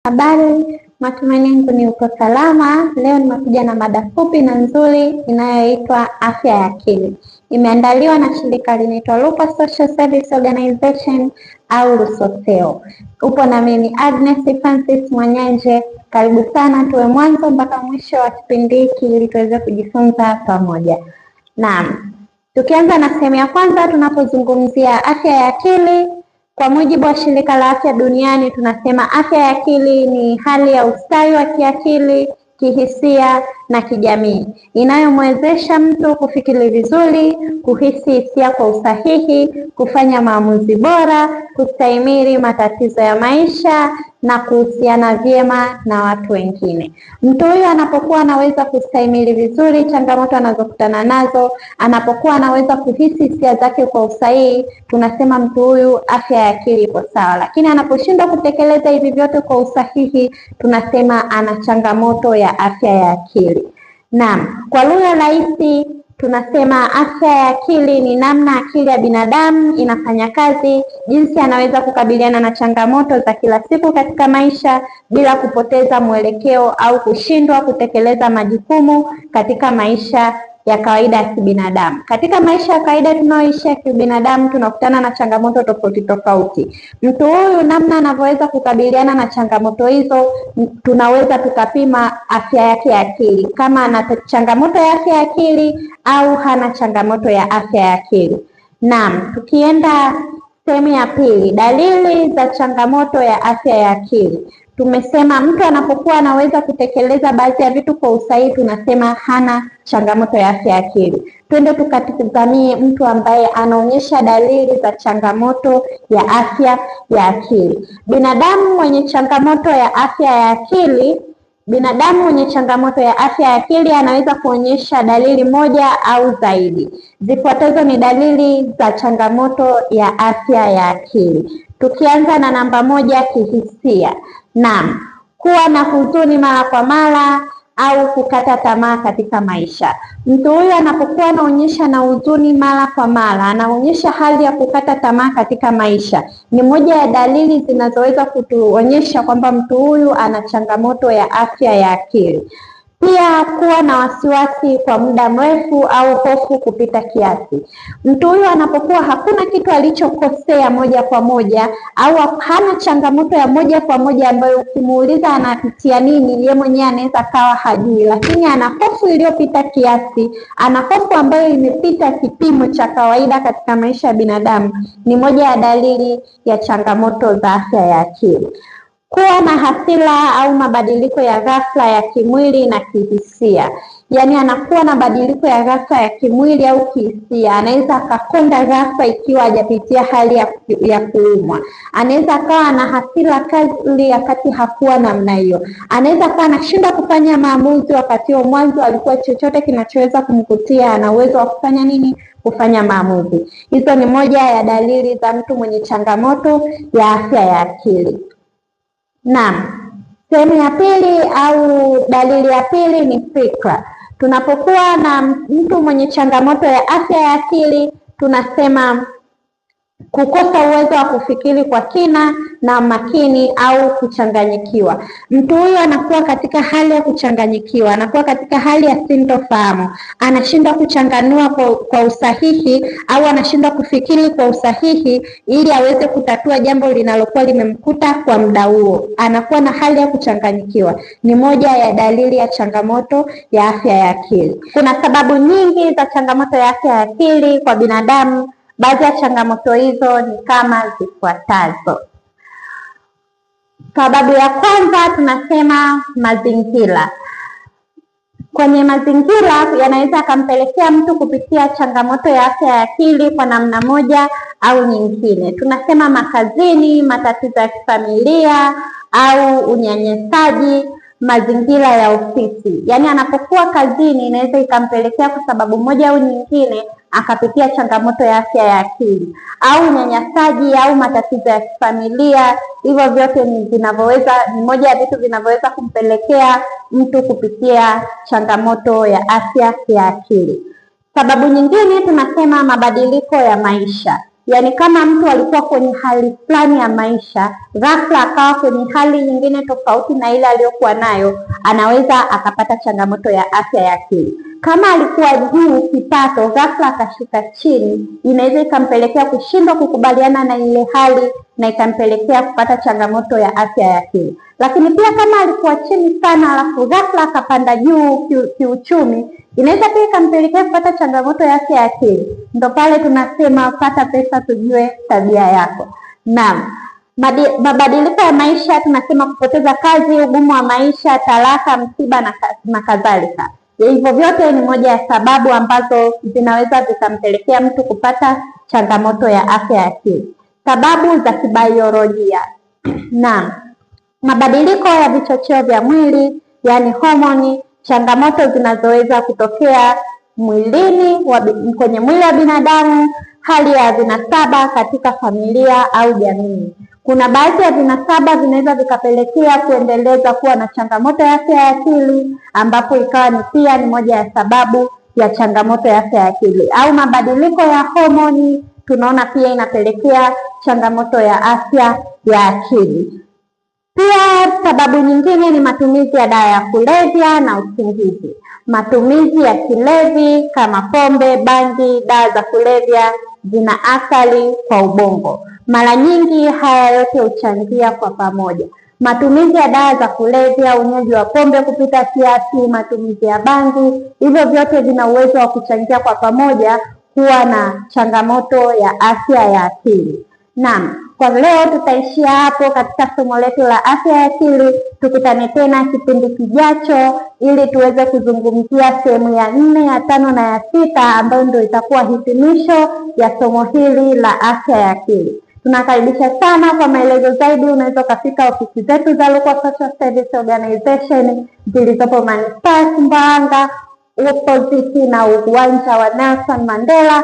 Habari, matumaini yangu ni uko salama. Leo nimekuja na mada fupi na nzuri inayoitwa afya ya akili. Imeandaliwa na shirika linaitwa Lupa Social Service Organization au Lusoseo. Upo na mimi Agnes Francis Mwanyanje. Karibu sana, tuwe mwanzo mpaka mwisho wa kipindi hiki ili tuweze kujifunza pamoja. Naam, tukianza na sehemu ya kwanza, tunapozungumzia afya ya akili, kwa mujibu wa shirika la afya duniani tunasema afya ya akili ni hali ya ustawi wa kiakili, kihisia na kijamii inayomwezesha mtu kufikiri vizuri, kuhisi hisia kwa usahihi, kufanya maamuzi bora, kustahimili matatizo ya maisha na kuhusiana vyema na watu wengine. Mtu huyu anapokuwa anaweza kustahimili vizuri changamoto anazokutana nazo, anapokuwa anaweza kuhisi hisia zake kwa usahihi, tunasema mtu huyu afya ya akili ipo sawa. Lakini anaposhindwa kutekeleza hivi vyote kwa usahihi, tunasema ana changamoto ya afya ya akili. Naam, kwa lugha rahisi tunasema afya ya akili ni namna akili ya binadamu inafanya kazi, jinsi anaweza kukabiliana na changamoto za kila siku katika maisha bila kupoteza mwelekeo au kushindwa kutekeleza majukumu katika maisha ya kawaida ya kibinadamu. Katika maisha ya kawaida tunayoishi ya kibinadamu tunakutana na changamoto tofauti tofauti. Mtu huyu namna anavyoweza kukabiliana na changamoto hizo, tunaweza tukapima afya yake ya akili, kama ana changamoto ya afya ya akili au hana changamoto ya afya ya akili. Naam, tukienda sehemu ya pili, dalili za changamoto ya afya ya akili. Tumesema mtu anapokuwa anaweza kutekeleza baadhi ya vitu kwa usahihi, tunasema hana changamoto ya afya ya akili. Twende tukatizamie mtu ambaye anaonyesha dalili za changamoto ya afya ya akili. Binadamu mwenye changamoto ya afya ya akili anaweza kuonyesha dalili moja au zaidi. Zifuatazo ni dalili za changamoto ya afya ya akili. Tukianza na namba moja, kihisia. Naam, kuwa na huzuni mara kwa mara au kukata tamaa katika maisha. Mtu huyu anapokuwa anaonyesha na huzuni mara kwa mara, anaonyesha hali ya kukata tamaa katika maisha, ni moja ya dalili zinazoweza kutuonyesha kwamba mtu huyu ana changamoto ya afya ya akili. Pia kuwa na wasiwasi kwa muda mrefu au hofu kupita kiasi. Mtu huyu anapokuwa hakuna kitu alichokosea moja kwa moja au hana changamoto ya moja kwa moja ambayo ukimuuliza anapitia nini, yeye mwenyewe anaweza kawa hajui, lakini ana hofu iliyopita kiasi, ana hofu ambayo imepita kipimo cha kawaida katika maisha ya binadamu, ni moja ya dalili ya changamoto za afya ya akili. Kuwa na hasira au mabadiliko ya ghafla ya kimwili na kihisia. Yaani anakuwa na mabadiliko ya ghafla ya kimwili au kihisia. Anaweza akakonda ghafla ikiwa hajapitia hali ya kuumwa. Anaweza akawa na hasira kali wakati hakuwa namna hiyo. Anaweza akawa anashindwa kufanya maamuzi wakati wa mwanzo alikuwa chochote kinachoweza kumkutia ana uwezo wa kufanya nini? Kufanya maamuzi. Hizo ni moja ya dalili za mtu mwenye changamoto ya afya ya akili. Naam, sehemu ya pili au dalili ya pili ni fikra. Tunapokuwa na mtu mwenye changamoto ya afya ya akili, tunasema kukosa uwezo wa kufikiri kwa kina na makini au kuchanganyikiwa. Mtu huyu anakuwa katika hali ya kuchanganyikiwa, anakuwa katika hali ya sintofahamu, anashindwa kuchanganua kwa usahihi au anashindwa kufikiri kwa usahihi ili aweze kutatua jambo linalokuwa limemkuta kwa muda huo. Anakuwa na hali ya kuchanganyikiwa. Ni moja ya dalili ya changamoto ya afya ya akili. Kuna sababu nyingi za changamoto ya afya ya akili kwa binadamu. Baadhi ya changamoto hizo ni kama zifuatazo. Sababu ya kwanza tunasema mazingira. Kwenye mazingira yanaweza akampelekea mtu kupitia changamoto ya afya ya akili kwa namna moja au nyingine. Tunasema makazini, matatizo ya kifamilia au unyanyasaji, mazingira ya ofisi. Yaani anapokuwa kazini inaweza ikampelekea kwa sababu moja au nyingine akapitia changamoto ya afya ya akili, au unyanyasaji au matatizo ya kifamilia. Hivyo vyote ni moja ya vitu vinavyoweza kumpelekea mtu kupitia changamoto ya afya ya akili. Sababu nyingine tunasema mabadiliko ya maisha. Yaani kama mtu alikuwa kwenye hali fulani ya maisha, ghafla akawa kwenye hali nyingine tofauti na ile aliyokuwa nayo, anaweza akapata changamoto ya afya ya akili. Kama alikuwa juu kipato, ghafla akashuka chini, inaweza ikampelekea kushindwa kukubaliana na ile hali na ikampelekea kupata changamoto ya afya ya akili. Lakini pia kama alikuwa chini sana alafu ghafla akapanda juu kiuchumi, inaweza pia ikampelekea kupata changamoto ya afya ya akili. Ndio pale tunasema pata pesa tujue tabia yako. Naam. Mabadiliko ya maisha tunasema kupoteza kazi, ugumu wa maisha, talaka, msiba na kadhalika. Hivyo vyote ni moja ya sababu ambazo zinaweza zikampelekea mtu kupata changamoto ya afya ya akili. Sababu za kibiolojia. Naam. Mabadiliko ya vichocheo vya mwili, yaani homoni, changamoto zinazoweza kutokea mwilini kwenye mwili wa binadamu, hali ya vinasaba katika familia au jamii. Kuna baadhi ya vinasaba vinaweza vikapelekea kuendeleza kuwa na changamoto ya afya ya akili, ambapo ikawa ni moja ya sababu ya changamoto ya afya ya akili. Au mabadiliko ya homoni tunaona pia inapelekea changamoto ya afya ya akili. Pia sababu nyingine ni matumizi ya dawa ya kulevya na usingizi. Matumizi ya kilevi kama pombe, bangi, dawa za kulevya zina athari kwa ubongo. Mara nyingi haya yote huchangia kwa pamoja. Matumizi ya dawa za kulevya, unywaji wa pombe kupita kiasi, matumizi ya bangi, hivyo vyote vina uwezo wa kuchangia kwa pamoja kuwa na changamoto ya afya ya akili. Naam, kwa leo tutaishia hapo katika somo letu la afya ya akili. Tukutane tena kipindi kijacho ili tuweze kuzungumzia sehemu ya 4, ya 5 na ya 6 ambayo ndio itakuwa hitimisho ya somo hili la afya ya akili. Tunakaribisha sana. Kwa maelezo zaidi unaweza kufika ofisi zetu za Rukwa Social Service Organization zilizopo Manispaa ya Sumbawanga, opposite na uwanja wa Nelson Mandela.